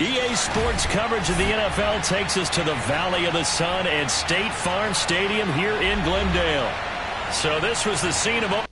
EA Sports coverage of the NFL takes us to the Valley of the Sun and State Farm Stadium here in Glendale. So this was the scene of...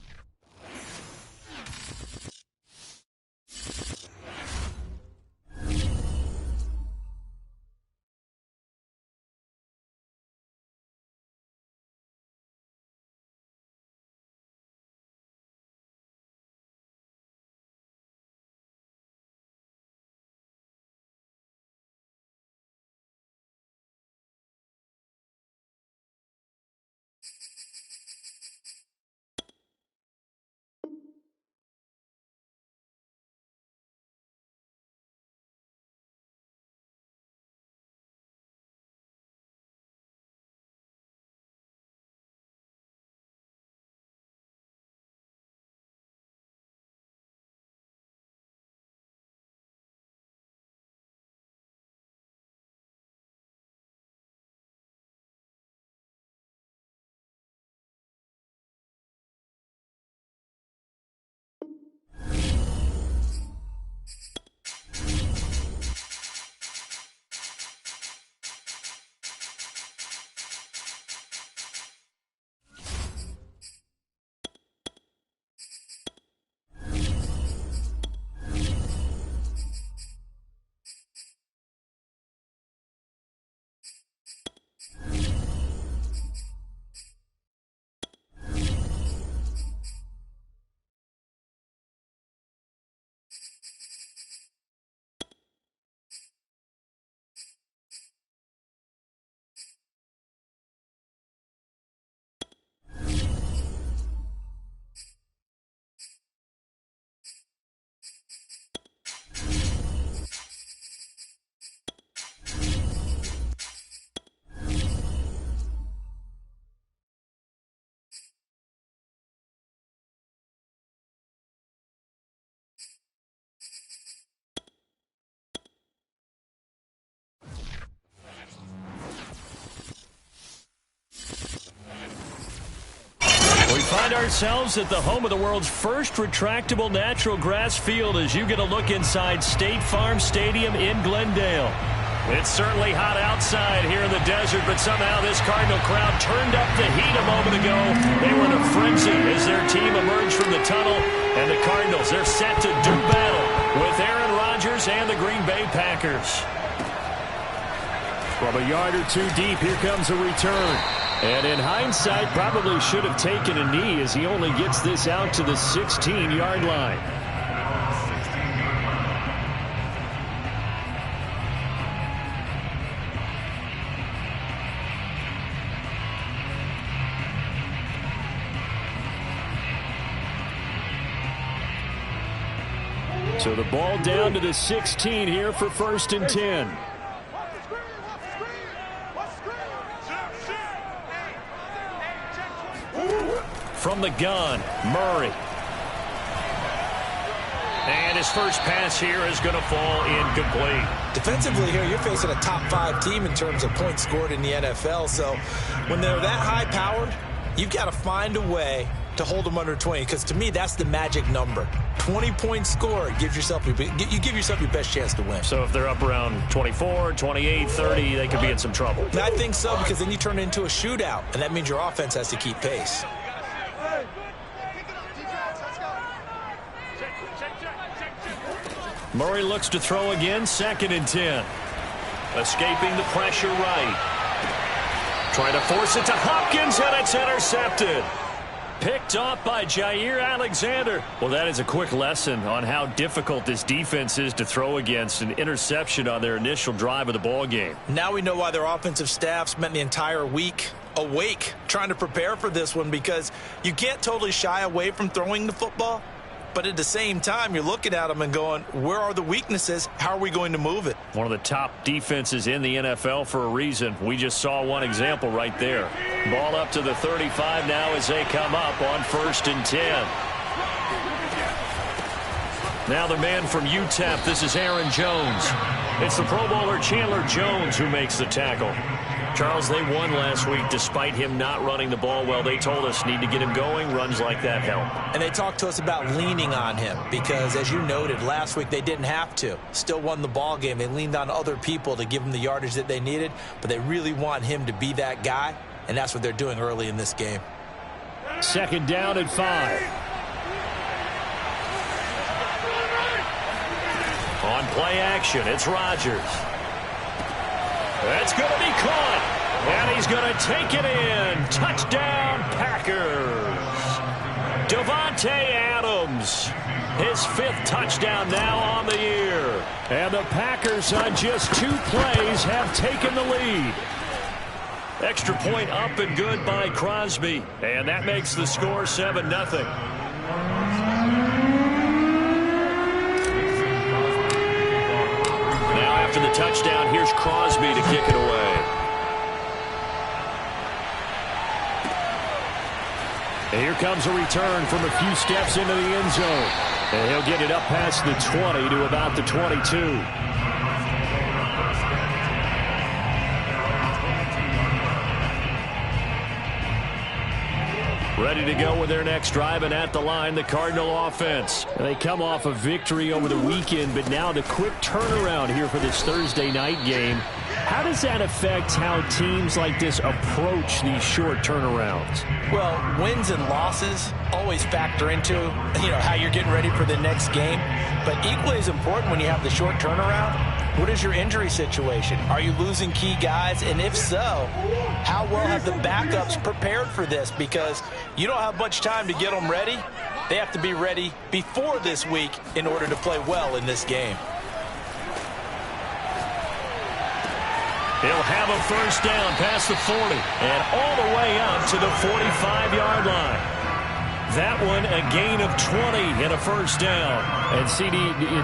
We find ourselves at the home of the world's first retractable natural grass field as you get a look inside State Farm Stadium in Glendale. It's certainly hot outside here in the desert, but somehow this Cardinal crowd turned up the heat a moment ago. They were in a frenzy as their team emerged from the tunnel, and the Cardinals, they're set to do battle with Aaron Rodgers and the Green Bay Packers. From a yard or two deep, here comes a return. And in hindsight, probably should have taken a knee as he only gets this out to the 16-yard line. So the ball down to the 16 here for 1st and 10. From the gun, Murray. And his first pass here is going to fall incomplete. Defensively here, you're facing a top 5 team in terms of points scored in the NFL. So when they're that high-powered, you've got to find a way to hold them under 20, because to me, that's the magic number. 20 points scored, you give yourself your best chance to win. So if they're up around 24, 28, 30, they could be in some trouble. And I think so, because then you turn it into a shootout, and that means your offense has to keep pace. Murray looks to throw again, 2nd and 10. Escaping the pressure right. Trying to force it to Hopkins, and it's intercepted. Picked off by Jair Alexander. Well, that is a quick lesson on how difficult this defense is to throw against. An interception on their initial drive of the ball game. Now we know why their offensive staff spent the entire week awake trying to prepare for this one, because you can't totally shy away from throwing the football. But at the same time, you're looking at them and going, where are the weaknesses? How are we going to move it? One of the top defenses in the NFL for a reason. We just saw one example right there. Ball up to the 35 now as they come up on 1st and 10. Now the man from UTEP, this is Aaron Jones. It's the Pro Bowler Chandler Jones who makes the tackle. Charles, they won last week despite him not running the ball well. They told us need to get him going. Runs like that help. And they talked to us about leaning on him because, as you noted, last week they didn't have to. Still won the ball game. They leaned on other people to give them the yardage that they needed, but they really want him to be that guy, and that's what they're doing early in this game. 2nd down and 5. On play action, it's Rodgers. That's going to be caught, and he's going to take it in. Touchdown, Packers. Davante Adams, his 5th touchdown now on the year. And the Packers on just 2 plays have taken the lead. Extra point up and good by Crosby, and that makes the score 7-0. After the touchdown, here's Crosby to kick it away. And here comes a return from a few steps into the end zone. And he'll get it up past the 20 to about the 22. Ready to go with their next drive, and at the line, the Cardinal offense. They come off a victory over the weekend, but now the quick turnaround here for this Thursday night game. How does that affect how teams like this approach these short turnarounds? Well, wins and losses always factor into, how you're getting ready for the next game. But equally as important when you have the short turnaround, what is your injury situation? Are you losing key guys? And if so, how well have the backups prepared for this? Because you don't have much time to get them ready. They have to be ready before this week in order to play well in this game. He'll have a 1st down past the 40 and all the way up to the 45-yard line. That one, a gain of 20 and a 1st down. And CD,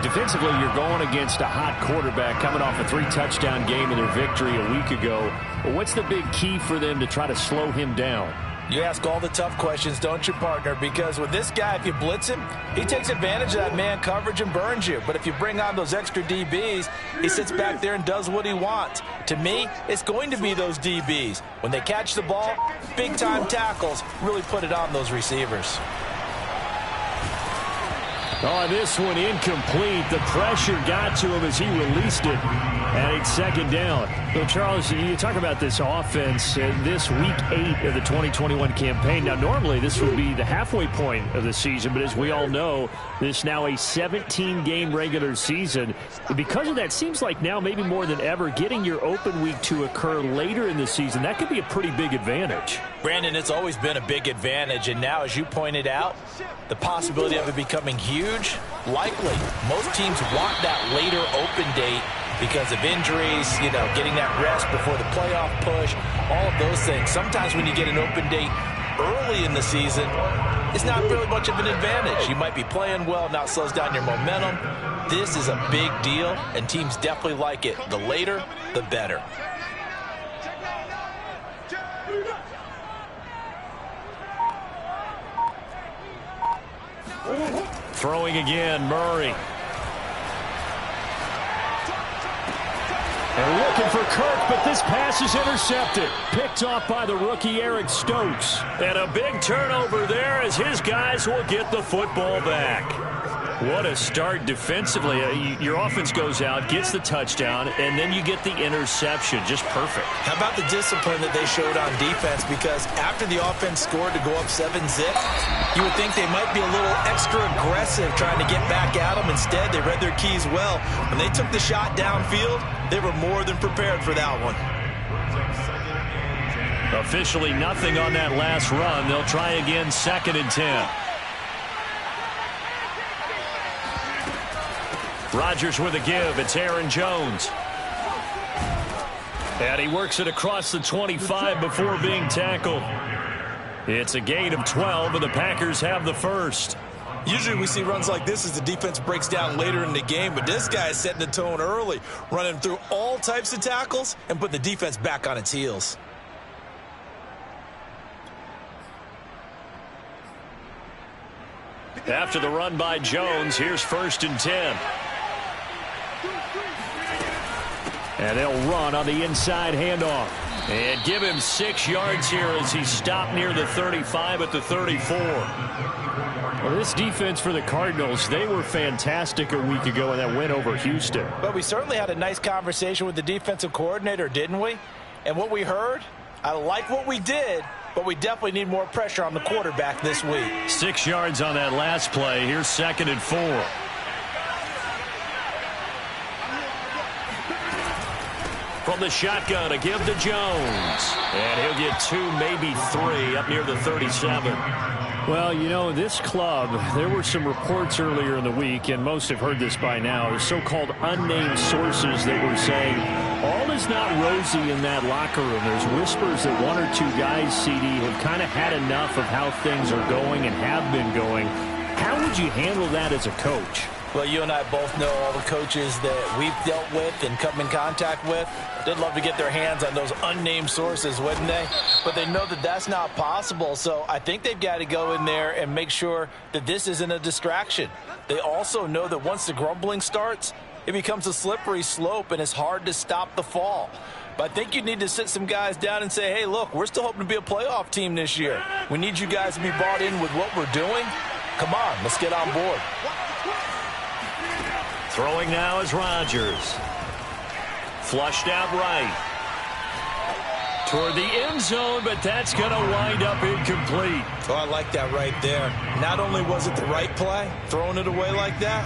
defensively, you're going against a hot quarterback coming off a 3-touchdown game in their victory a week ago. What's the big key for them to try to slow him down? You ask all the tough questions, don't you, partner? Because with this guy, if you blitz him, he takes advantage of that man coverage and burns you. But if you bring on those extra DBs, he sits back there and does what he wants. To me, it's going to be those DBs. When they catch the ball, big-time tackles really put it on those receivers. Oh, this one incomplete. The pressure got to him as he released it. And it's 2nd down. Well, Charles, you talk about this offense, this week 8 of the 2021 campaign. Now, normally this would be the halfway point of the season, but as we all know, this is now a 17-game regular season. Because of that, seems like now maybe more than ever, getting your open week to occur later in the season, that could be a pretty big advantage. Brandon, it's always been a big advantage, and now, as you pointed out, the possibility of it becoming huge, likely. Most teams want that later open date because of injuries, getting that rest before the playoff push, all of those things. Sometimes when you get an open date early in the season, it's not really much of an advantage. You might be playing well, now it slows down your momentum. This is a big deal, and teams definitely like it. The later, the better. Throwing again, Murray. And looking for Kirk, but this pass is intercepted. Picked off by the rookie Eric Stokes. And a big turnover there as his guys will get the football back. What a start defensively. Your offense goes out, gets the touchdown, and then you get the interception. Just perfect. How about the discipline that they showed on defense? Because after the offense scored to go up 7-zip, you would think they might be a little extra aggressive trying to get back at them. Instead, they read their keys well. When they took the shot downfield, they were more than prepared for that one. Officially nothing on that last run. They'll try again, 2nd and 10. Rodgers with a give. It's Aaron Jones. And he works it across the 25 before being tackled. It's a gain of 12, and the Packers have the 1st. Usually we see runs like this as the defense breaks down later in the game, but this guy is setting the tone early, running through all types of tackles and putting the defense back on its heels. After the run by Jones, here's 1st and 10. And they'll run on the inside handoff. And give him 6 yards here as he stopped near the 35 at the 34. Well, this defense for the Cardinals, they were fantastic a week ago in that win over Houston. But we certainly had a nice conversation with the defensive coordinator, didn't we? And what we heard, I like what we did, but we definitely need more pressure on the quarterback this week. 6 yards on that last play. Here's 2nd and 4. From the shotgun, a give to Jones. And he'll get 2, maybe 3 up near the 37. Well, you know, this club, there were some reports earlier in the week, and most have heard this by now, so-called unnamed sources that were saying all is not rosy in that locker room. There's whispers that 1 or 2 guys, CD, have kind of had enough of how things are going and have been going. How would you handle that as a coach? Well, you and I both know all the coaches that we've dealt with and come in contact with. They'd love to get their hands on those unnamed sources, wouldn't they? But they know that that's not possible, so I think they've got to go in there and make sure that this isn't a distraction. They also know that once the grumbling starts, it becomes a slippery slope and it's hard to stop the fall. But I think you need to sit some guys down and say, hey, look, we're still hoping to be a playoff team this year. We need you guys to be bought in with what we're doing. Come on, let's get on board. Throwing now is Rodgers. Flushed out right. Toward the end zone, but that's going to wind up incomplete. Oh, I like that right there. Not only was it the right play, throwing it away like that,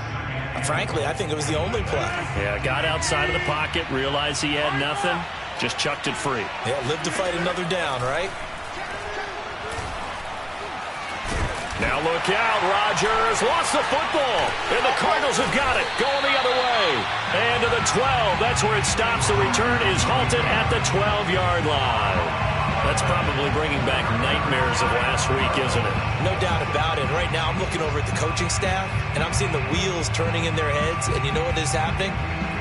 frankly, I think it was the only play. Yeah, got outside of the pocket, realized he had nothing, just chucked it free. Yeah, live to fight another down, right? Now look out, Rodgers lost the football, and the Cardinals have got it, going the other way. And to the 12, that's where it stops. The return is halted at the 12-yard line. That's probably bringing back nightmares of last week, isn't it? No doubt about it. Right now, I'm looking over at the coaching staff, and I'm seeing the wheels turning in their heads, and you know what is happening?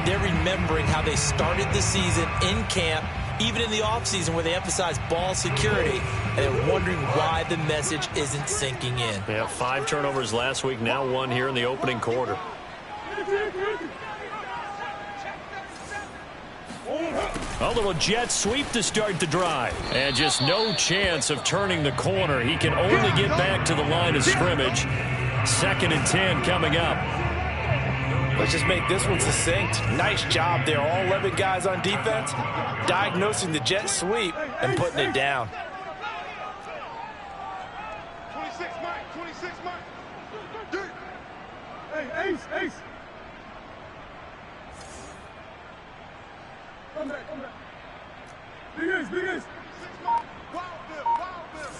They're remembering how they started the season in camp, even in the offseason where they emphasized ball security, and they're wondering why the message isn't sinking in. Yeah, 5 turnovers last week, now 1 here in the opening quarter. A little jet sweep to start the drive. And just no chance of turning the corner. He can only get back to the line of scrimmage. 2nd and 10 coming up. Let's just make this one succinct. Nice job there. All 11 guys on defense diagnosing the jet sweep and putting it down. 26, Mike. 26, Mike. Hey, Ace, Ace. Come back, come back. Big Ace, Big Ace. 26, Mike. Wild Bill, Wild Bill.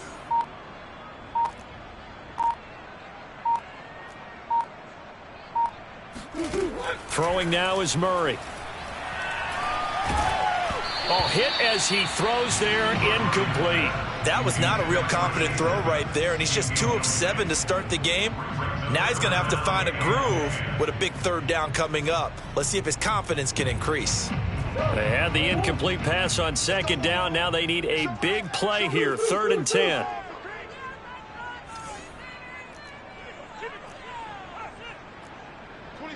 Throwing now is Murray. Oh, hit as he throws there, incomplete. That was not a real confident throw right there, and he's just 2 of 7 to start the game. Now he's going to have to find a groove with a big 3rd down coming up. Let's see if his confidence can increase. They had the incomplete pass on 2nd down. Now they need a big play here, 3rd and 10.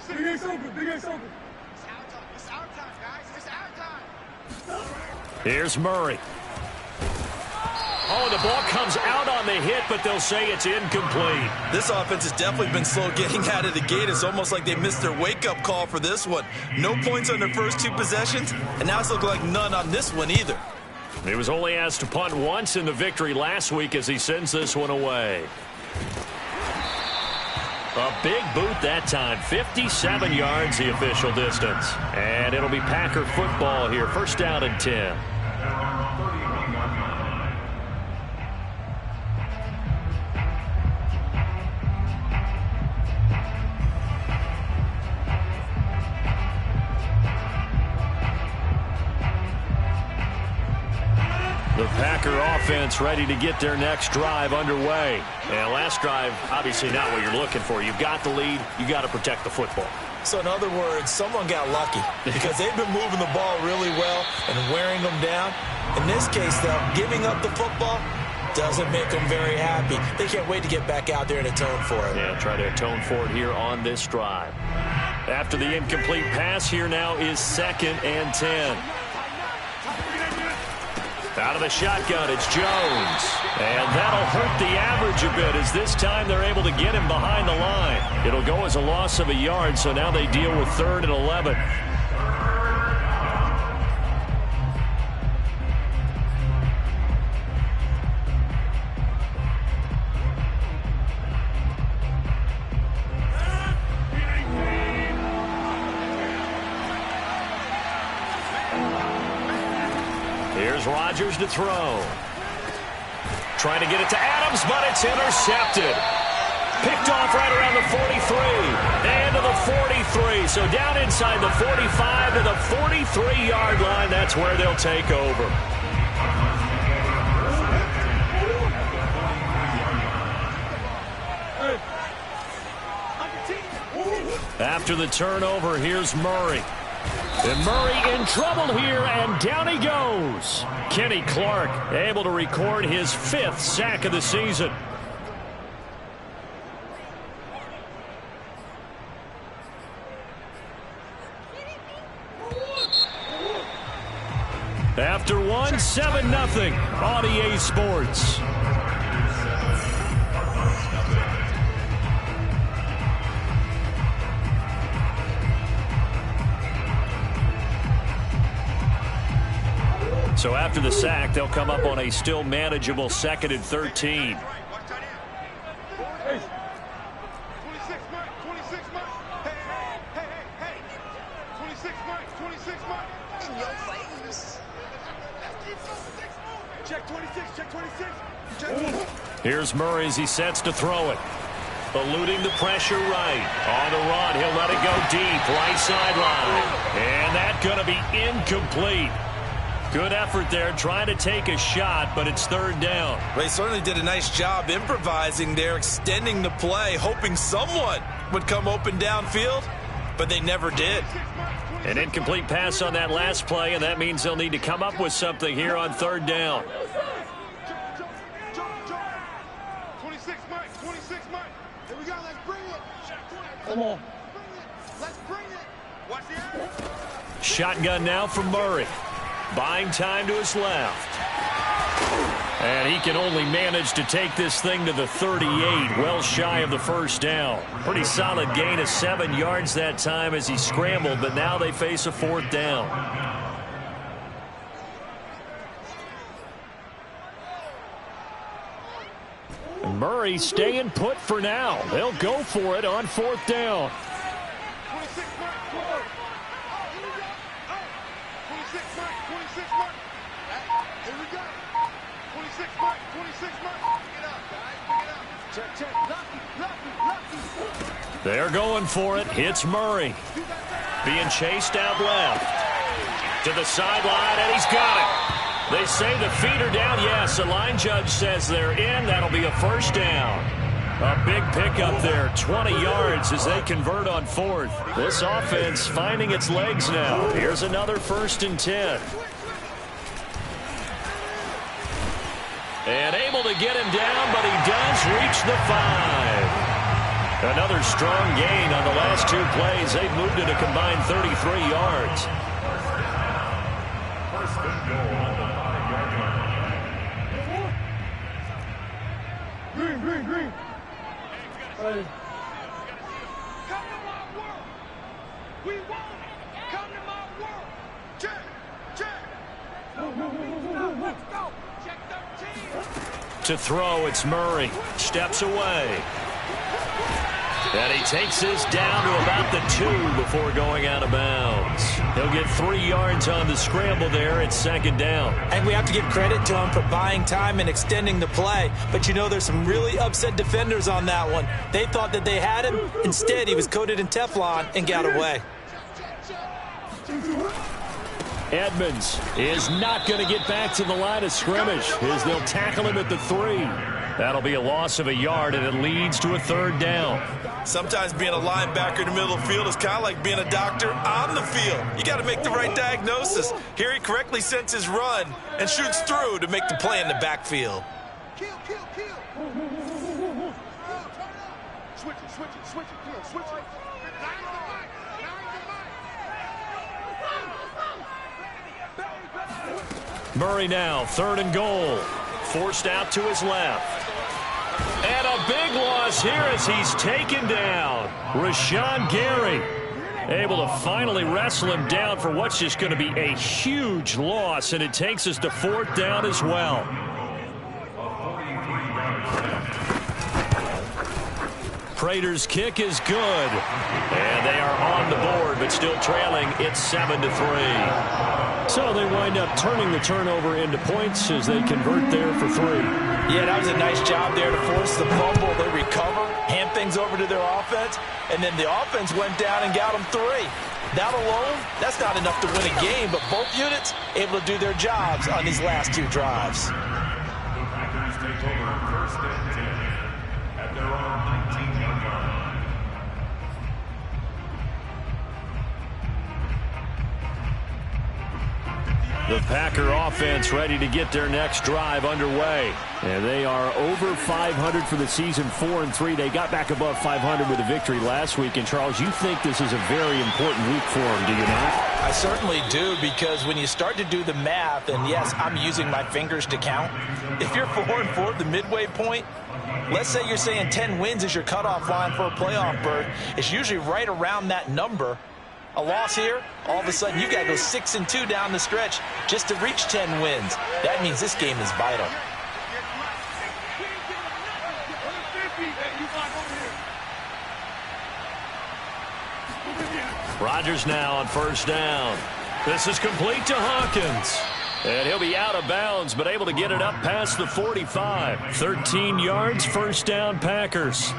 Big Ace open, Big Ace open. It's our time, guys. It's our time. Here's Murray. Oh, the ball comes out on the hit, but they'll say it's incomplete. This offense has definitely been slow getting out of the gate. It's almost like they missed their wake-up call for this one. No points on their first 2 possessions, and now it's looking like none on this one either. He was only asked to punt once in the victory last week as he sends this one away. A big boot that time, 57 yards the official distance. And it'll be Packer football here, 1st down and 10. The Packer offense ready to get their next drive underway. And last drive, obviously not what you're looking for. You've got the lead. You got to protect the football. So in other words, someone got lucky because they've been moving the ball really well and wearing them down. In this case, though, giving up the football doesn't make them very happy. They can't wait to get back out there and atone for it. Yeah, try to atone for it here on this drive. After the incomplete pass, here now is 2nd and 10. Out of the shotgun, it's Jones. And that'll hurt the average a bit as this time they're able to get him behind the line. It'll go as a loss of a yard, so now they deal with 3rd and 11. Here's Rodgers to throw. Trying to get it to Adams, but it's intercepted. Picked off right around the 43. And to the 43. So down inside the 45 to the 43-yard line. That's where they'll take over. After the turnover, here's Murray. And Murray in trouble here, and down he goes. Kenny Clark able to record his 5th sack of the season. After one, 7-0 on EA Sports. So after the sack, they'll come up on a still manageable 2nd and 13. Here's Murray as he sets to throw it. Eluding the pressure right. On the run, he'll let it go deep. Right sideline. And that's going to be incomplete. Good effort there, trying to take a shot, but it's 3rd down. They certainly did a nice job improvising there, extending the play, hoping someone would come open downfield, but they never did. An incomplete pass on that last play, and that means they'll need to come up with something here on 3rd down. 26, Mike. 26, Mike. Here we go. Let's bring it. Come on. Let's bring it. Watch the air. Shotgun now from Murray. Buying time to his left. And he can only manage to take this thing to the 38, well shy of the 1st down. Pretty solid gain of 7 yards that time as he scrambled, but now they face a 4th down. And Murray staying put for now. They'll go for it on 4th down. 26, Mike. 26, Mike. 26, Mike. Here we go. 26, Mike. 26, Mike. Pick it up, guys. Pick it up. Check, check. Lucky. They're going for it. It's Murray. Being chased out left. To the sideline, and he's got it. They say the feet are down. Yes, the line judge says they're in. That'll be a 1st down. A big pickup there, 20 yards as they convert on 4th. This offense finding its legs now. Here's another 1st and 10. And able to get him down, but he does reach the 5. Another strong gain on the last 2 plays. They've moved it a combined 33 yards. Green. Come to my world. We want it. Come to my world. Check. Let's go. Check 13. To throw, it's Murray. Steps away. And he takes this down to about the 2 before going out of bounds. He'll get 3 yards on the scramble there. It's 2nd down. And we have to give credit to him for buying time and extending the play. But you know, there's some really upset defenders on that one. They thought that they had him. Instead, he was coated in Teflon and got away. Edmonds is not going to get back to the line of scrimmage as they'll tackle him at the 3. That'll be a loss of a yard, and it leads to a 3rd down. Sometimes being a linebacker in the middle of the field is kind of like being a doctor on the field. You got to make the right diagnosis. Here he correctly sends his run and shoots through to make the play in the backfield. Kill. Switch it. Switch it. Murray now, 3rd and goal. Forced out to his left. And a big loss here as he's taken down. Rashawn Gary able to finally wrestle him down for what's just going to be a huge loss, and it takes us to 4th down as well. Prater's kick is good. And they are on the board, but still trailing. It's 7-3. So they wind up turning the turnover into points as they convert there for 3. Yeah, that was a nice job there to force the fumble. They recover, hand things over to their offense, and then the offense went down and got them 3. That alone, that's not enough to win a game, but both units able to do their jobs on these last 2 drives. Packers take over 1st and 10 at their own 19-yard line. The Packer offense ready to get their next drive underway. And they are over 500 for the season, 4-3. They got back above 500 with a victory last week. And, Charles, you think this is a very important week for them, do you not? I certainly do, because when you start to do the math, and yes, I'm using my fingers to count. If you're 4-4 at the midway point, let's say you're saying 10 wins is your cutoff line for a playoff berth. It's usually right around that number. A loss here, all of a sudden you've got to go 6-2 down the stretch just to reach 10 wins. That means this game is vital. Rodgers now on 1st down. This is complete to Hawkins. And he'll be out of bounds, but able to get it up past the 45. 13 yards, 1st down, Packers.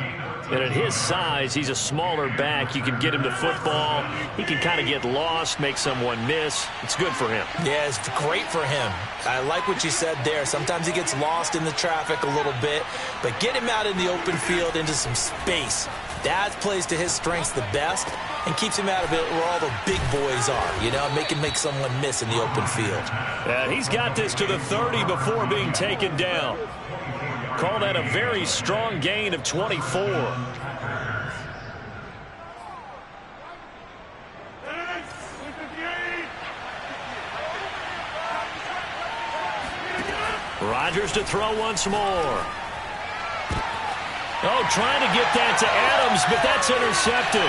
And at his size, he's a smaller back. You can get him to football. He can kind of get lost, make someone miss. It's good for him. Yeah, it's great for him. I like what you said there. Sometimes he gets lost in the traffic a little bit, but get him out in the open field into some space. That plays to his strengths the best and keeps him out of it where all the big boys are, you know, make someone miss in the open field. And he's got this to the 30 before being taken down. Call that a very strong gain of 24. Rodgers to throw once more. Oh, trying to get that to Adams, but that's intercepted.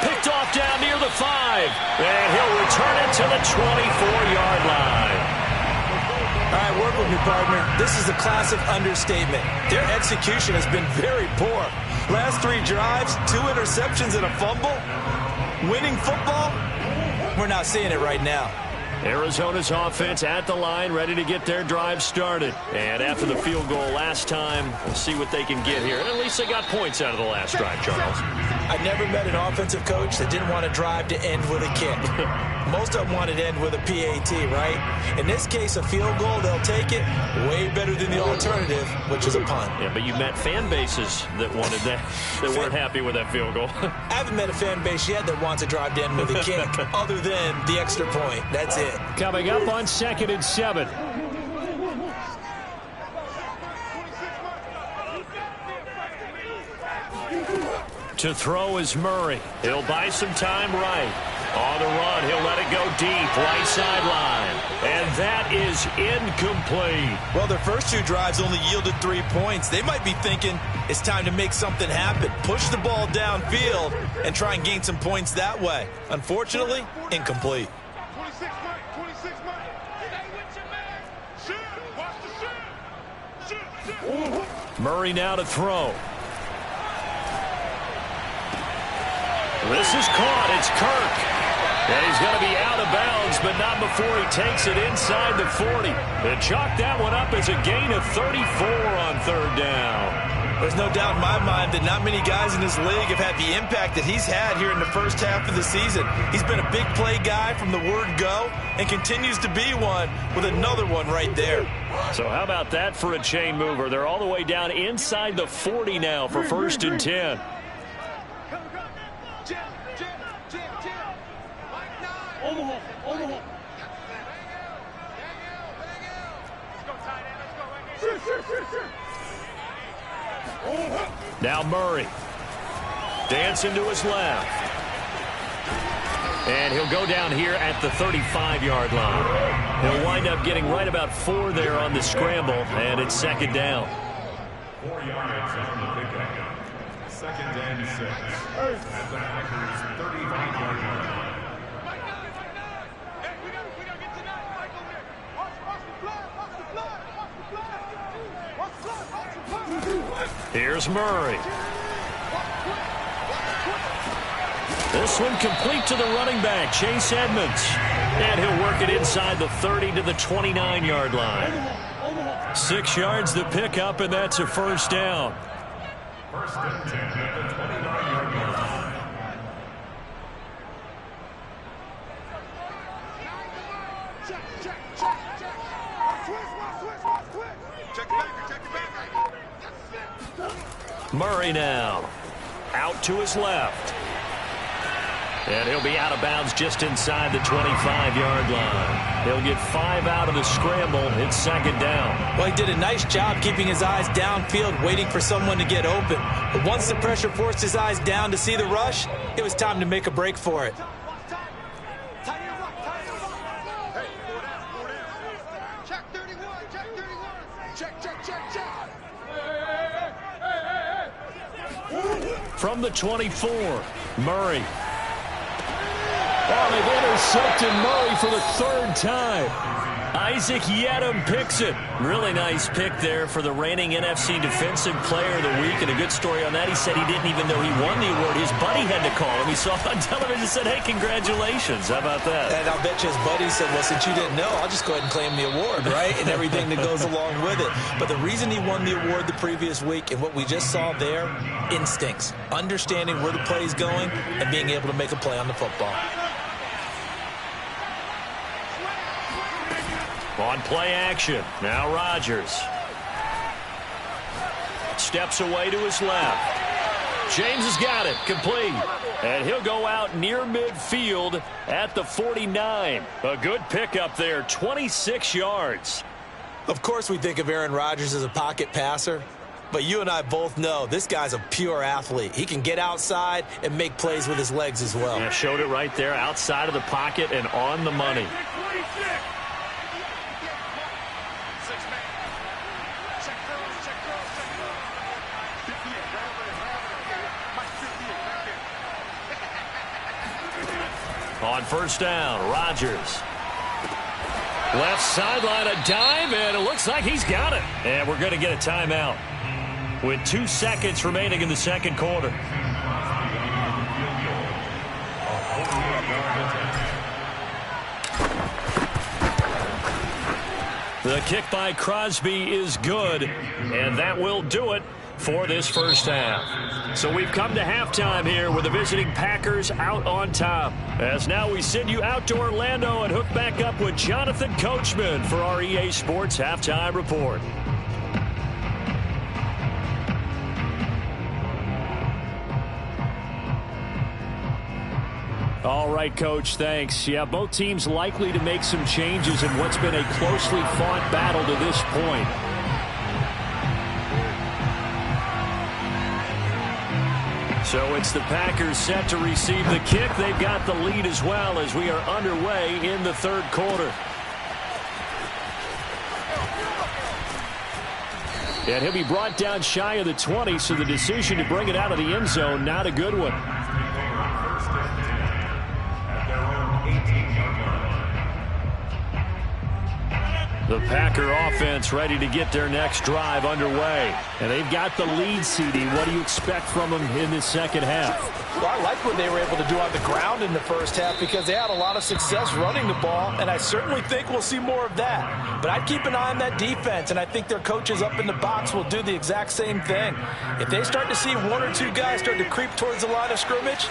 Picked off down near the 5. And he'll return it to the 24-yard line. All right, work with me, partner. This is a classic understatement. Their execution has been very poor. Last 3 drives, 2 interceptions and a fumble. Winning football? We're not seeing it right now. Arizona's offense at the line, ready to get their drive started. And after the field goal last time, we'll see what they can get here. And at least they got points out of the last drive, Charles. I never met an offensive coach that didn't want to drive to end with a kick. Most of them wanted to end with a PAT, right? In this case, a field goal, they'll take it. Way better than the alternative, which is a punt. Yeah, but you met fan bases that wanted that, that weren't happy with that field goal. I haven't met a fan base yet that wants to drive to end with a kick other than the extra point. That's it. Coming up on 2nd and 7. To throw is Murray. He'll buy some time right. On the run, he'll let it go deep, right sideline. And that is incomplete. Well, their first 2 drives only yielded 3 points. They might be thinking it's time to make something happen. Push the ball downfield and try and gain some points that way. Unfortunately, incomplete. 26 Mike, 26 Mike. Stay with your man. Shoot, watch the shoot. Shoot. Murray now to throw. This is caught. It's Kirk. And he's going to be out of bounds, but not before he takes it inside the 40. They chalk that one up as a gain of 34 on 3rd down. There's no doubt in my mind that not many guys in this league have had the impact that he's had here in the first half of the season. He's been a big play guy from the word go and continues to be one with another one right there. So how about that for a chain mover? They're all the way down inside the 40 now for 1st and 10. Now Murray. Dancing to his left. And he'll go down here at the 35-yard line. He'll wind up getting right about 4 there on the scramble, and it's second down. 4 yards on the pickup. Second and 6 at the Packers' 35-yard line. Hey, we gotta get to that. Mike over there. Watch the flag. Watch the flag. Watch the flag. Watch the flag. Here's Murray. This one complete to the running back, Chase Edmonds. And he'll work it inside the 30 to the 29-yard line. 6 yards the pickup, and that's a first down. First and 10 at the 29-yard line. Check. Switch. Check the back. Murray now. Out to his left. And he'll be out of bounds just inside the 25-yard line. He'll get 5 out of the scramble. It's second down. Well, he did a nice job keeping his eyes downfield, waiting for someone to get open. But once the pressure forced his eyes down to see the rush, it was time to make a break for it. Hey, 4 down. Check 31. Check. From the 24, Murray. Oh, they've intercepted Murray for the 3rd time. Isaac Yiadom picks it. Really nice pick there for the reigning NFC Defensive Player of the Week. And a good story on that, he said he didn't even know he won the award. His buddy had to call him. He saw it on television and said, hey, congratulations. How about that? And I'll bet you his buddy said, well, since you didn't know, I'll just go ahead and claim the award, right? And everything that goes along with it. But the reason he won the award the previous week and what we just saw there, instincts. Understanding where the play is going and being able to make a play on the football. On play action, now Rodgers. Steps away to his left. James has got it, complete. And he'll go out near midfield at the 49. A good pickup there, 26 yards. Of course we think of Aaron Rodgers as a pocket passer, but you and I both know this guy's a pure athlete. He can get outside and make plays with his legs as well. Yeah, showed it right there, outside of the pocket and on the money. On first down, Rodgers. Left sideline, a dive, and it looks like he's got it. And we're going to get a timeout with 2 seconds remaining in the second quarter. The kick by Crosby is good, and that will do it for this first half. So we've come to halftime here with the visiting Packers out on top. As now we send you out to Orlando and hook back up with Jonathan Coachman for our EA Sports Halftime Report. All right, Coach, thanks. Yeah, both teams likely to make some changes in what's been a closely fought battle to this point. So it's the Packers set to receive the kick. They've got the lead as well as we are underway in the third quarter. And he'll be brought down shy of the 20, so the decision to bring it out of the end zone, not a good one. The Packer offense ready to get their next drive underway. And they've got the lead, CD. What do you expect from them in this second half? Well, I like what they were able to do on the ground in the first half because they had a lot of success running the ball, and I certainly think we'll see more of that. But I'd keep an eye on that defense, and I think their coaches up in the box will do the exact same thing. If they start to see 1 or 2 guys start to creep towards the line of scrimmage,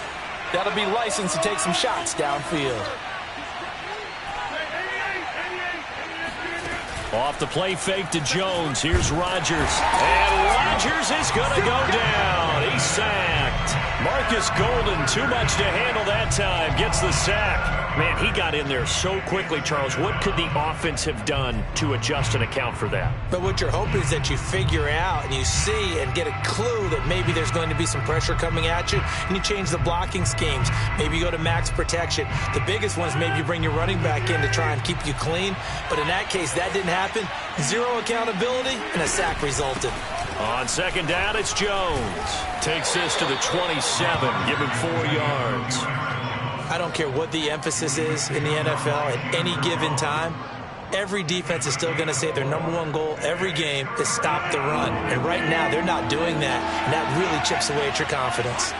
that'll be licensed to take some shots downfield. Off the play fake to Jones. Here's Rodgers. And Rodgers is going to go down. He's sacked. Marcus Golden, too much to handle that time. Gets the sack. Man, he got in there so quickly, Charles. What could the offense have done to adjust and account for that? But what you're hoping is that you figure out and you see and get a clue that maybe there's going to be some pressure coming at you, and you change the blocking schemes. Maybe you go to max protection. The biggest one is maybe you bring your running back in to try and keep you clean. But in that case, that didn't happen. Zero accountability, and a sack resulted. On second down, it's Jones. Takes this to the 27. Give him 4 yards. I don't care what the emphasis is in the NFL at any given time. Every defense is still going to say their #1 goal every game is stop the run. And right now, they're not doing that, and that really chips away at your confidence.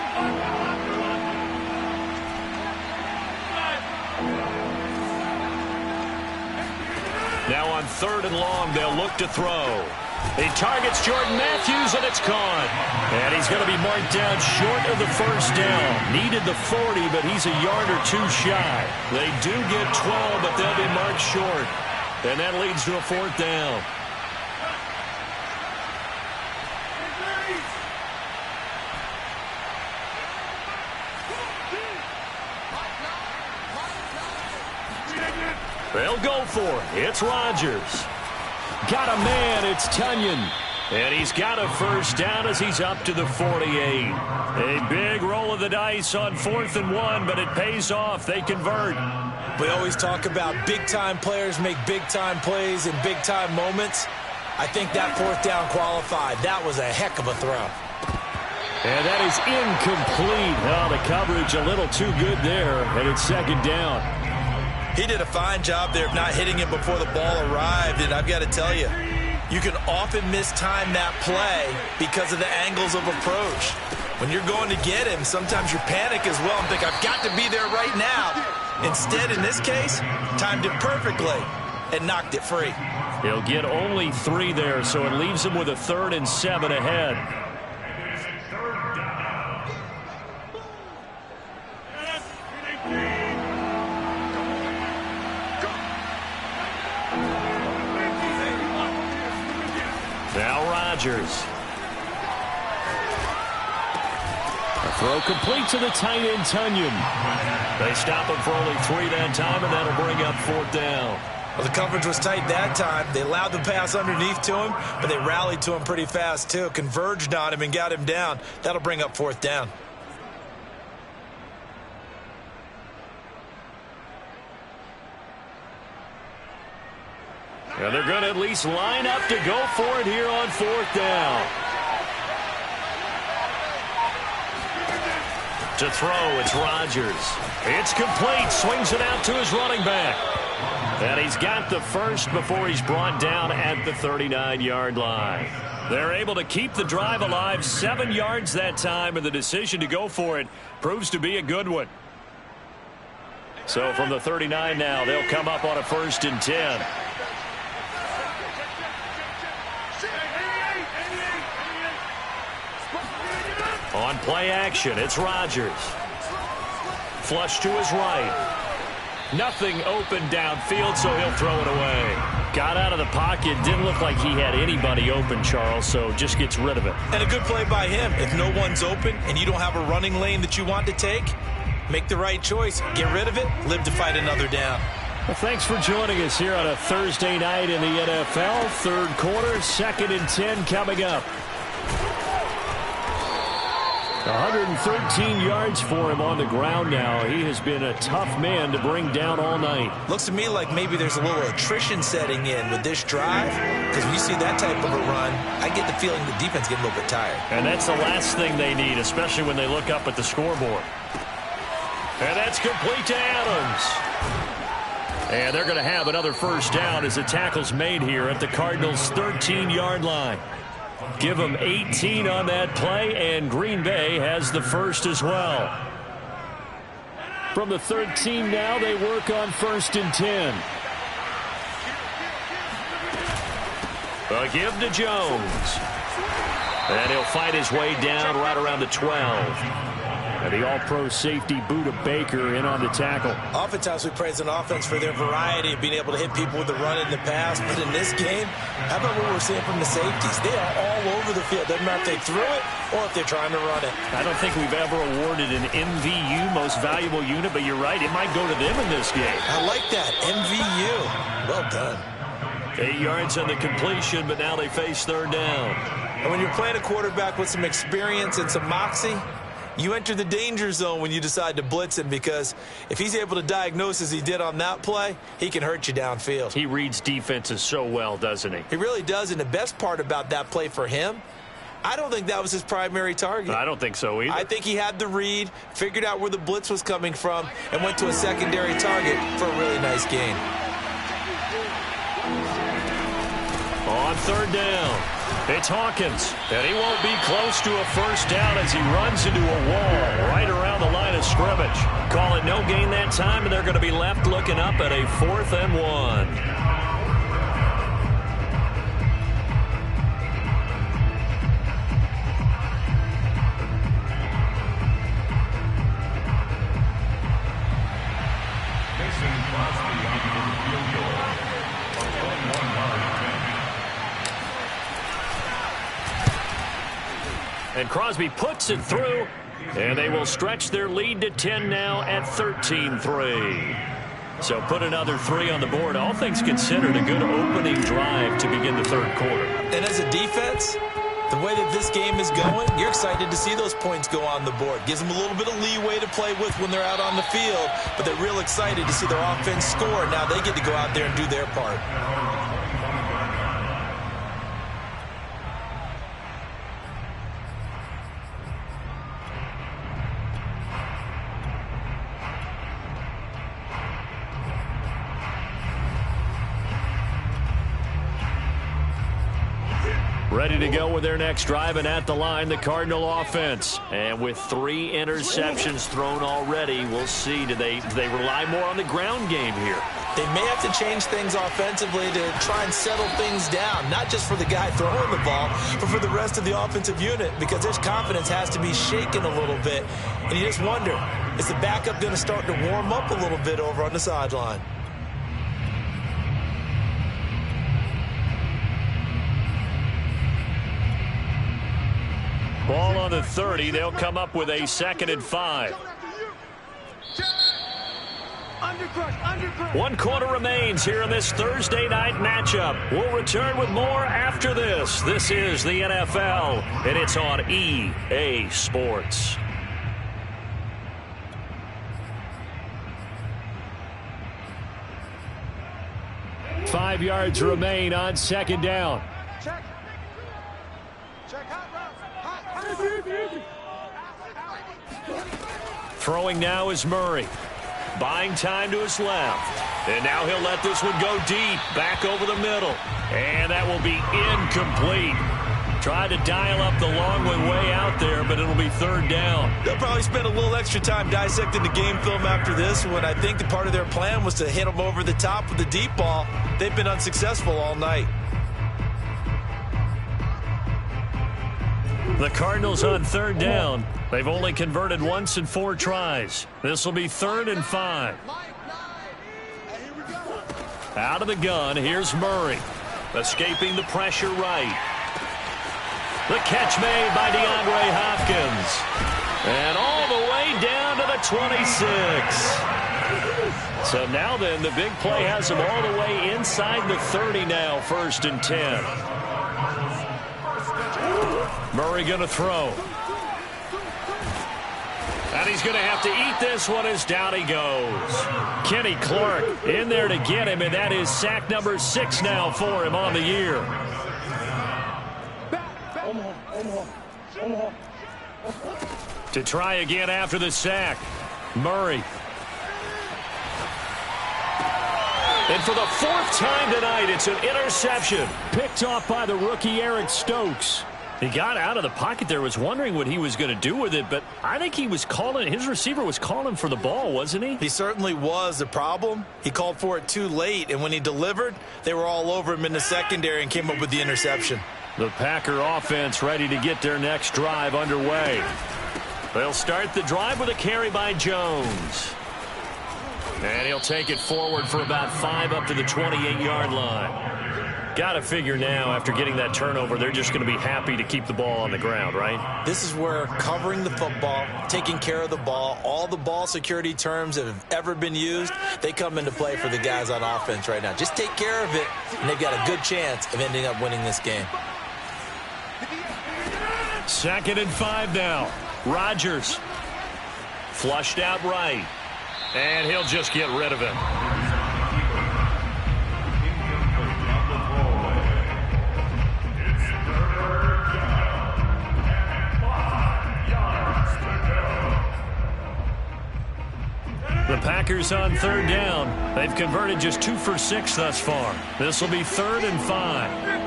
Now on 3rd and long, they'll look to throw. He targets Jordan Matthews, and it's caught. And he's going to be marked down short of the first down. Needed the 40, but he's a yard or 2 shy. They do get 12, but they'll be marked short. And that leads to a 4th down. They'll go for it. It's Rodgers. Got a man. It's Tunyon. And he's got a first down as he's up to the 48. A big roll of the dice on 4th and 1, but it pays off. They convert. We always talk about big-time players make big-time plays in big-time moments. I think that 4th down qualified. That was a heck of a throw. And that is incomplete. Oh, the coverage a little too good there, and it's 2nd down. He did a fine job there of not hitting him before the ball arrived, and I've got to tell you, you can often mistime that play because of the angles of approach. When you're going to get him, sometimes you panic as well and think, I've got to be there right now. Instead, in this case, timed it perfectly and knocked it free. He'll get only 3 there, so it leaves him with a 3rd and 7 ahead. Now Rodgers. A throw complete to the tight end, Tunyon. They stop him for only 3 that time, and that'll bring up 4th down. Well, the coverage was tight that time. They allowed the pass underneath to him, but they rallied to him pretty fast, too. Converged on him and got him down. That'll bring up 4th down. And they're going to at least line up to go for it here on 4th down. To throw, it's Rodgers. It's complete. Swings it out to his running back. And he's got the first before he's brought down at the 39-yard line. They're able to keep the drive alive, 7 yards that time, and the decision to go for it proves to be a good one. So from the 39 now, they'll come up on a 1st and 10. On play action, it's Rodgers. Flush to his right. Nothing open downfield, so he'll throw it away. Got out of the pocket. Didn't look like he had anybody open, Charles, so just gets rid of it. And a good play by him. If no one's open and you don't have a running lane that you want to take, make the right choice. Get rid of it. Live to fight another down. Well, thanks for joining us here on a Thursday night in the NFL. 3rd quarter, 2nd and 10 coming up. 113 yards for him on the ground now. He has been a tough man to bring down all night. Looks to me like maybe there's a little attrition setting in with this drive, because when you see that type of a run, I get the feeling the defense getting a little bit tired. And that's the last thing they need, especially when they look up at the scoreboard. And that's complete to Adams. And they're going to have another 1st down as the tackle's made here at the Cardinals' 13-yard line. Give them 18 on that play, and Green Bay has the first as well. From the 13 now, they work on 1st and 10. A give to Jones. And he'll fight his way down right around the 12. And the all-pro safety Budda Baker in on the tackle. Oftentimes we praise an offense for their variety of being able to hit people with the run in the pass. But in this game, how about what we're seeing from the safeties? They are all over the field. Doesn't matter if they threw it or if they're trying to run it. I don't think we've ever awarded an MVU, most valuable unit, but you're right. It might go to them in this game. I like that. MVU. Well done. 8 yards on the completion, but now they face third down. And when you're playing a quarterback with some experience and some moxie, you enter the danger zone when you decide to blitz him, because if he's able to diagnose as he did on that play, he can hurt you downfield. He reads defenses so well, doesn't he? He really does, and the best part about that play for him, I don't think that was his primary target. I don't think so either. I think he had the read, figured out where the blitz was coming from, and went to a secondary target for a really nice gain. On third down, it's Hawkins, and he won't be close to a first down as he runs into a wall right around the line of scrimmage. Call it no gain that time, and they're going to be left looking up at a 4th and 1. And Crosby puts it through, and they will stretch their lead to 10 now at 13-3. So put another 3 on the board. All things considered, a good opening drive to begin the third quarter. And as a defense, the way that this game is going, you're excited to see those points go on the board. Gives them a little bit of leeway to play with when they're out on the field, but they're real excited to see their offense score. Now they get to go out there and do their part. Ready to go with their next drive, and at the line, the Cardinal offense. And with 3 interceptions thrown already, we'll see. Do they rely more on the ground game here? They may have to change things offensively to try and settle things down, not just for the guy throwing the ball, but for the rest of the offensive unit, because their confidence has to be shaken a little bit. And you just wonder, is the backup going to start to warm up a little bit over on the sideline? Ball on the 30. They'll come up with a 2nd and 5. 1 quarter remains here in this Thursday night matchup. We'll return with more after this. This is the NFL, and it's on EA Sports. Five yards remain on 2nd down. Check. Check hot route. Throwing now is Murray. Buying time to his left. And now he'll let this one go deep. Back over the middle. And that will be incomplete. Tried to dial up the long way out there, but it'll be 3rd down. They'll probably spend a little extra time dissecting the game film after this one. I think the part of their plan was to hit them over the top with the deep ball. They've been unsuccessful all night. The Cardinals on 3rd down. They've only converted once in 4 tries. This will be 3rd and 5. Out of the gun, here's Murray. Escaping the pressure right. The catch made by DeAndre Hopkins. And all the way down to the 26. So now then, the big play has him all the way inside the 30 now, 1st and 10. Murray going to throw. And he's going to have to eat this one as down he goes. Kenny Clark in there to get him, and that is sack number 6 now for him on the year. To try again after the sack, Murray. And for the 4th time tonight, it's an interception. Picked off by the rookie Eric Stokes. He got out of the pocket there, was wondering what he was going to do with it, but I think he was calling, his receiver was calling for the ball, wasn't he? He certainly was. The problem, he called for it too late, and when he delivered, they were all over him in the secondary and came up with the interception. The Packer offense ready to get their next drive underway. They'll start the drive with a carry by Jones. And he'll take it forward for about 5 up to the 28-yard line. Got to figure now, after getting that turnover, they're just going to be happy to keep the ball on the ground, right? This is where covering the football, taking care of the ball, all the ball security terms that have ever been used, they come into play for the guys on offense right now. Just take care of it, and they've got a good chance of ending up winning this game. 2nd and 5 now. Rodgers. Flushed out right. And he'll just get rid of it. The Packers on 3rd down. They've converted just 2 for 6 thus far. This will be 3rd and 5.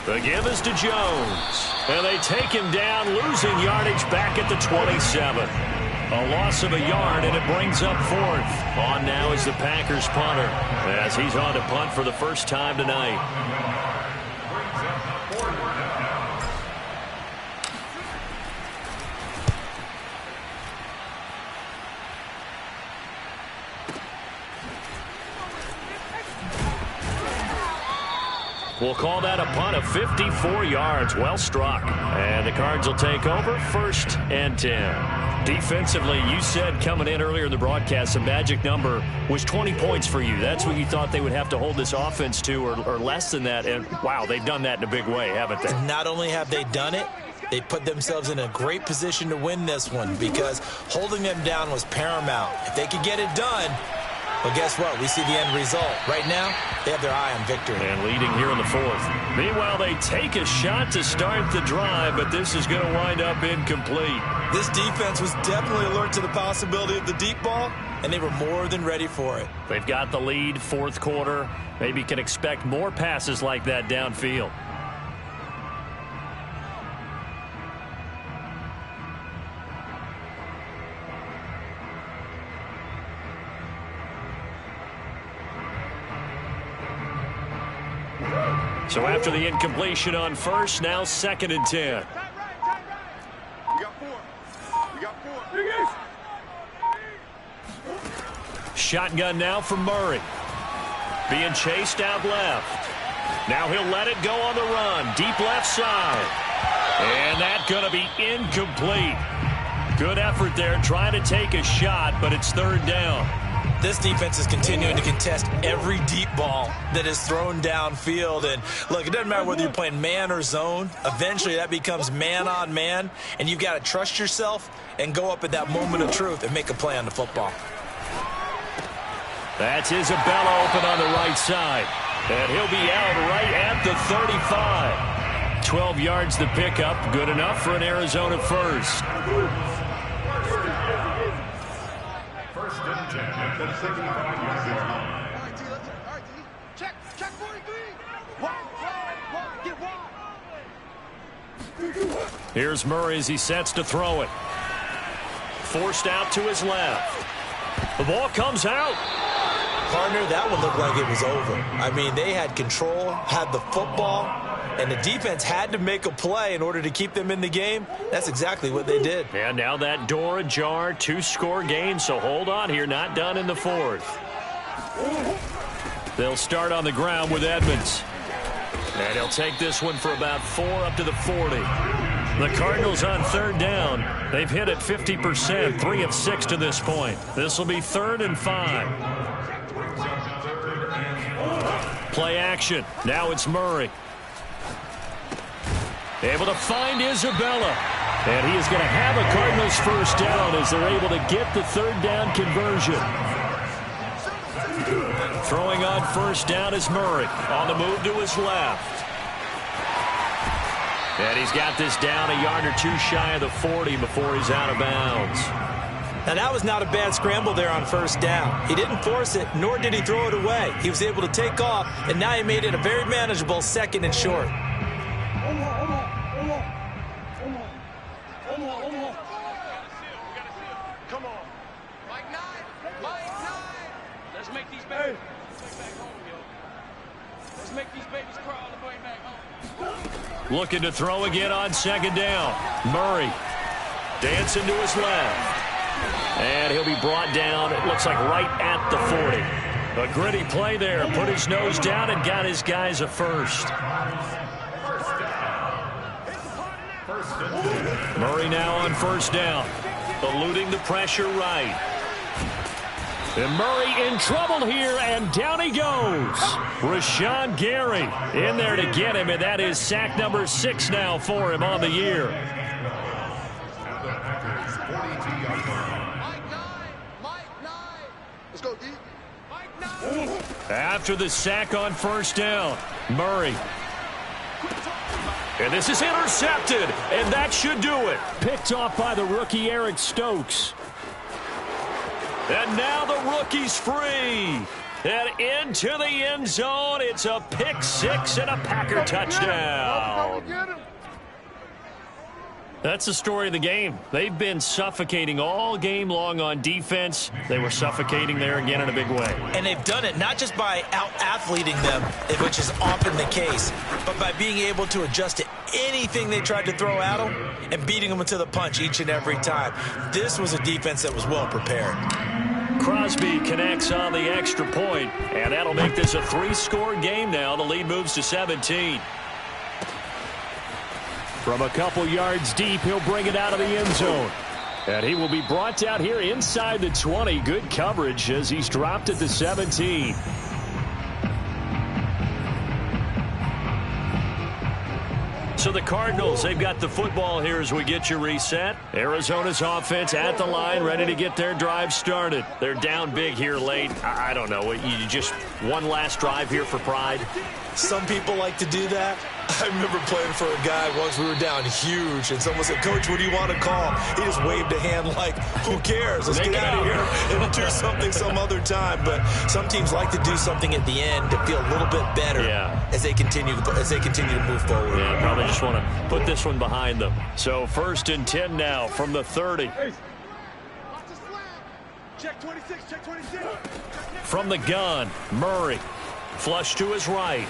The give is to Jones. And they take him down, losing yardage back at the 27. A loss of a yard, and it brings up 4th. On now is the Packers punter, as he's on to punt for the first time tonight. We'll call that a punt of 54 yards. Well struck. And the Cards will take over 1st and 10. Defensively, you said coming in earlier in the broadcast, the magic number was 20 points for you. That's what you thought they would have to hold this offense to, or less than that. And, wow, they've done that in a big way, haven't they? Not only have they done it, they put themselves in a great position to win this one because holding them down was paramount. If they could get it done, well, guess what? We see the end result. Right now, they have their eye on victory. And leading here in the 4th. Meanwhile, they take a shot to start the drive, but this is going to wind up incomplete. This defense was definitely alert to the possibility of the deep ball, and they were more than ready for it. They've got the lead, 4th quarter. Maybe can expect more passes like that downfield. So after the incompletion on 1st, now 2nd and 10. We got 4. We got 4. Shotgun now from Murray. Being chased out left. Now he'll let it go on the run. Deep left side. And that's going to be incomplete. Good effort there trying to take a shot, but it's 3rd down. This defense is continuing to contest every deep ball that is thrown downfield. And, look, it doesn't matter whether you're playing man or zone. Eventually, that becomes man-on-man, and you've got to trust yourself and go up at that moment of truth and make a play on the football. That's Isabella open on the right side. And he'll be out right at the 35. 12 yards the pickup. Good enough for an Arizona first. The 65-yard line. All right, D. Check 43. Wide. Get wide. Here's Murray as he sets to throw it. Forced out to his left. The ball comes out. Partner, that one looked like it was over. I mean, they had control, had the football, and the defense had to make a play in order to keep them in the game. That's exactly what they did. And now that door ajar, 2-score game, so hold on here, not done in the 4th. They'll start on the ground with Edmonds. And he'll take this one for about 4 up to the 40. The Cardinals on 3rd down. They've hit it 50%, 3 of 6 to this point. This will be 3rd and 5. Play action. Now it's Murray. Able to find Isabella. And he is going to have a Cardinals first down as they're able to get the 3rd down conversion. Throwing on 1st down is Murray. On the move to his left. And he's got this down a yard or 2 shy of the 40 before he's out of bounds. Now, that was not a bad scramble there on 1st down. He didn't force it, nor did he throw it away. He was able to take off, and now he made it a very manageable 2nd and short. Come on. Mike 9. Let's make these better. Let's make these babies cry all the way back home. Looking to throw again on second down. Murray dancing to his left. And he'll be brought down, it looks like right at the 40. A gritty play there. Put his nose down and got his guys a first. Murray now on first down. Eluding the pressure right. And Murray in trouble here, and down he goes. Rashawn Gary in there to get him, and that is sack number 6 now for him on the year. Let's go, D. Mike 9. After the sack on first down, Murray. And this is intercepted, and that should do it. Picked off by the rookie Eric Stokes. And now the rookie's free. And into the end zone, it's a pick 6 and a Packer touchdown. That's the story of the game. They've been suffocating all game long on defense. They were suffocating there again in a big way. And they've done it not just by out-athleting them, which is often the case, but by being able to adjust to anything they tried to throw at them and beating them to the punch each and every time. This was a defense that was well prepared. Crosby connects on the extra point, and that'll make this a 3-score game now. The lead moves to 17. From a couple yards deep, he'll bring it out of the end zone. And he will be brought down here inside the 20. Good coverage as he's dropped at the 17. So the Cardinals, they've got the football here as we get you reset. Arizona's offense at the line, ready to get their drive started. They're down big here late. I don't know. You just one last drive here for pride? Some people like to do that. I remember playing for a guy once. We were down huge, and someone said, "Coach, what do you want to call?" He just waved a hand like, "Who cares? Let's get out of here and do something some other time." But some teams like to do something at the end to feel a little bit better as they continue to move forward. Yeah, probably just want to put this one behind them. So 1st and 10 now from the 30. Watch the slam. Check 26, check 26. From the gun, Murray. Flush to his right.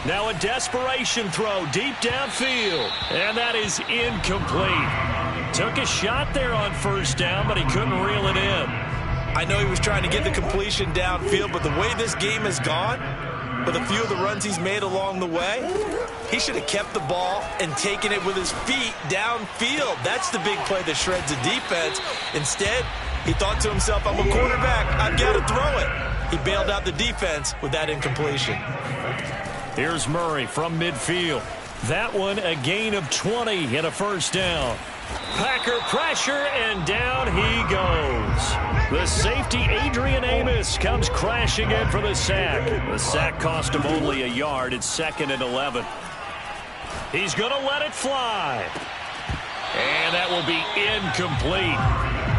Now a desperation throw deep downfield. And that is incomplete. Took a shot there on first down, but he couldn't reel it in. I know he was trying to get the completion downfield, but the way this game has gone, with a few of the runs he's made along the way, he should have kept the ball and taken it with his feet downfield. That's the big play that shreds the defense. Instead, he thought to himself, I'm a quarterback. I've got to throw it. He bailed out the defense with that incompletion. Here's Murray from midfield. That one a gain of 20 and a first down. Packer pressure, and down he goes. The safety, Adrian Amos, comes crashing in for the sack. The sack cost him only a yard. It's 2nd and 11. He's going to let it fly. And that will be incomplete.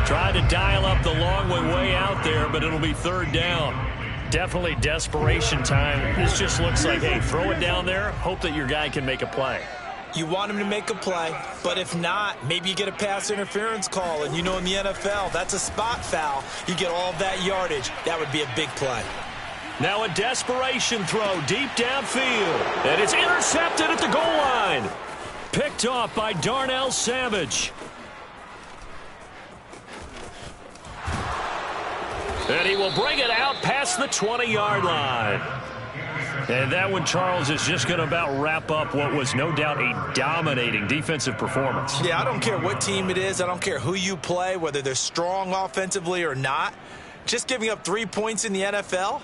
Tried to dial up the long way out there, but it'll be 3rd down. Definitely desperation time. This just looks like, hey, throw it down there, hope that your guy can make a play. You want him to make a play, but if not, maybe you get a pass interference call, and you know in the NFL, that's a spot foul. You get all that yardage. That would be a big play. Now a desperation throw deep downfield, and it's intercepted at the goal line. Picked off by Darnell Savage. And he will bring it out past the 20-yard line. And that one, Charles, is just going to about wrap up what was no doubt a dominating defensive performance. Yeah, I don't care what team it is. I don't care who you play, whether they're strong offensively or not. Just giving up 3 points in the NFL,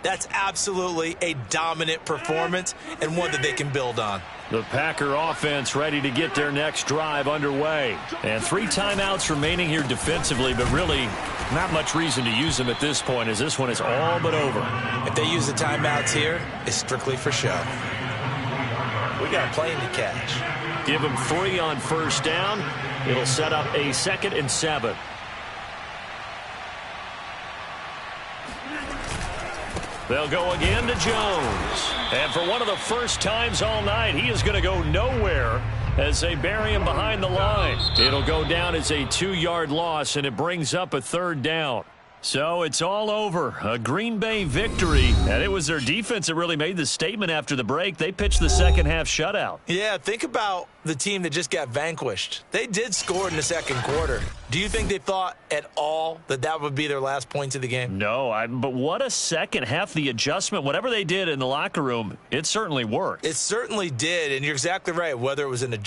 that's absolutely a dominant performance and one that they can build on. The Packer offense ready to get their next drive underway. And 3 timeouts remaining here defensively, but really not much reason to use them at this point, as this one is all but over. If they use the timeouts here, it's strictly for show. We got a plane to catch. Give them 3 on first down. It'll set up a 2nd and 7. They'll go again to Jones. And for one of the first times all night, he is going to go nowhere as they bury him behind the line. It'll go down as a 2-yard loss, and it brings up a 3rd down. So it's all over. A Green Bay victory. And it was their defense that really made the statement after the break. They pitched the second half shutout. Yeah, think about the team that just got vanquished. They did score in the second quarter. Do you think they thought at all that that would be their last points of the game? No, but what a second half. The adjustment, whatever they did in the locker room, it certainly worked. It certainly did, and you're exactly right. Whether it was an adjustment,